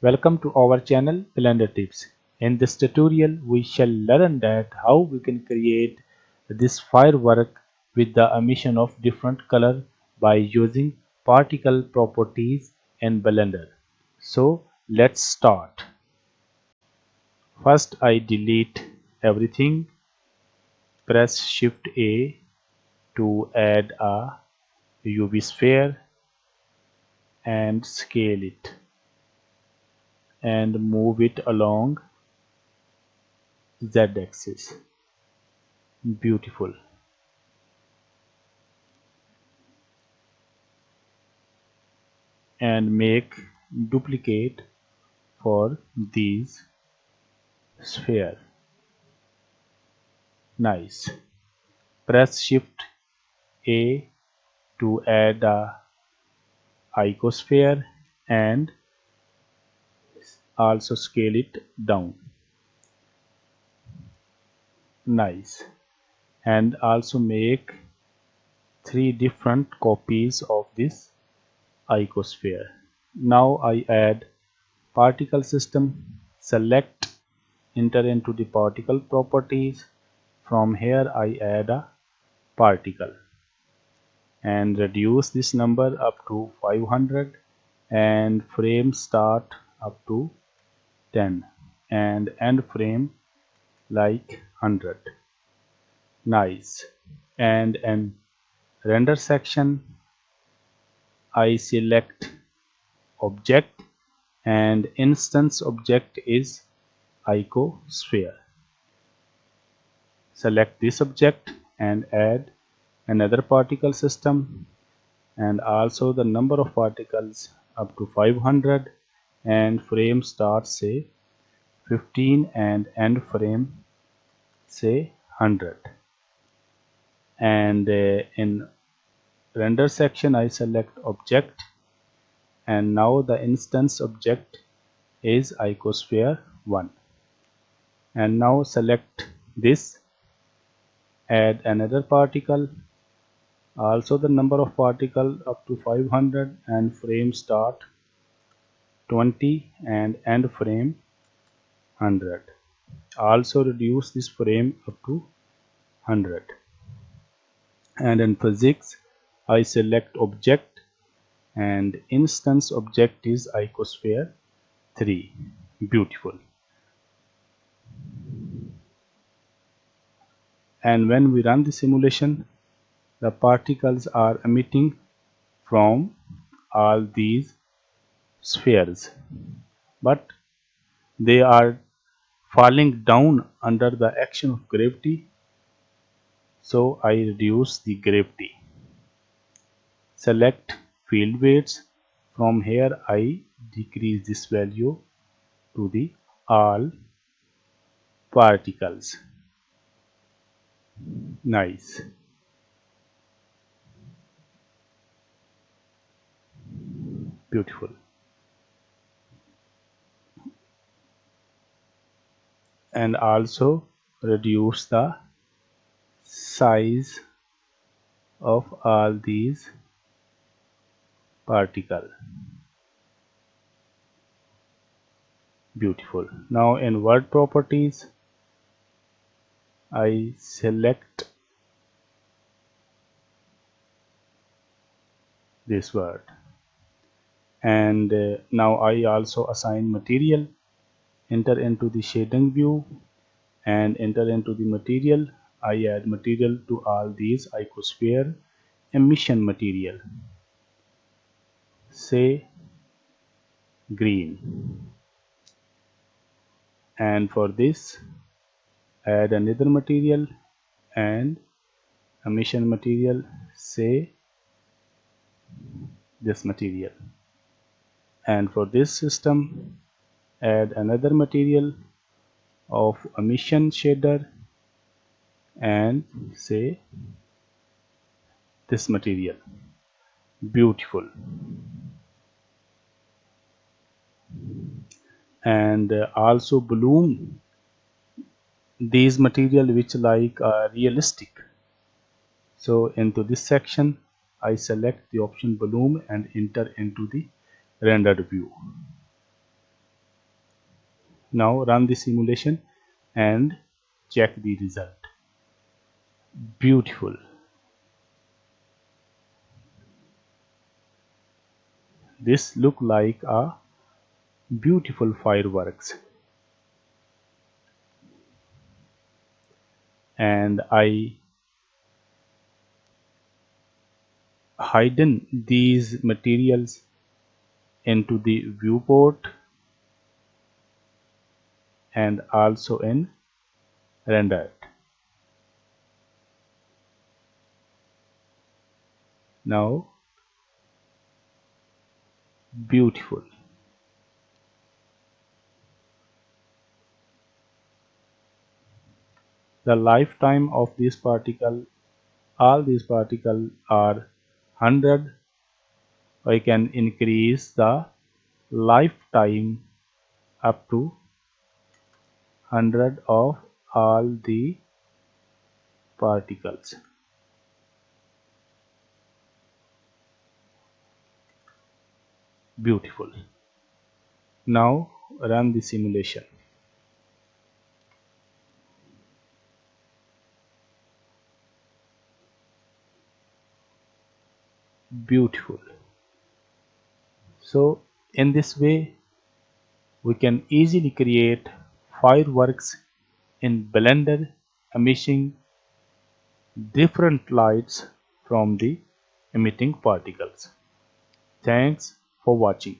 Welcome to our channel Blender Tips. In this tutorial we shall learn that how we can create this firework with the emission of different color by using particle properties in Blender. So let's start. First I delete everything, press Shift A to add a UV sphere and scale it and move it along Z axis. Beautiful. And make duplicate for these sphere. Nice. Press Shift A to add a icosphere and also scale it down. Nice. And also make 3 different copies of this icosphere. Now I add particle system, select, enter into the particle properties. From here I add a particle and reduce this number up to 500 and frame start up to 10 and end frame like 100. Nice. And in render section I select object and instance object is icosphere. Select this object and add another particle system and also the number of particles up to 500 and frame start say 15 and end frame say 100. And in render section I select object and now the instance object is icosphere 1. And now select this, add another particle, also the number of particle up to 500 and frame start 20 and end frame 100. Also reduce this frame up to 100. And in physics I select object and instance object is icosphere 3. Beautiful. And when we run the simulation, the particles are emitting from all these spheres, but they are falling down under the action of gravity, so I reduce the gravity. Select field weights. From here I decrease this value to the all particles. Nice. Beautiful. And also reduce the size of all these particle. Beautiful. Now in word properties I select this word and now I also assign material. Enter into the shading view and enter into the material. I add material to all these icosphere emission material, say green. And for this add another material and emission material, say this material. And for this system add another material of emission shader and say this material. Beautiful. And also bloom these material which like realistic. So into this section I select the option bloom and enter into the rendered view. Now run the simulation and check the result. Beautiful. This look like a beautiful fireworks, and I hidden these materials into the viewport and also in rendered. Now beautiful. The lifetime of this particle, all these particles are 100. I can increase the lifetime up to 100 of all the particles. Beautiful. Now run the simulation. Beautiful. So in this way we can easily create fireworks in Blender, emitting different lights from the emitting particles. Thanks for watching.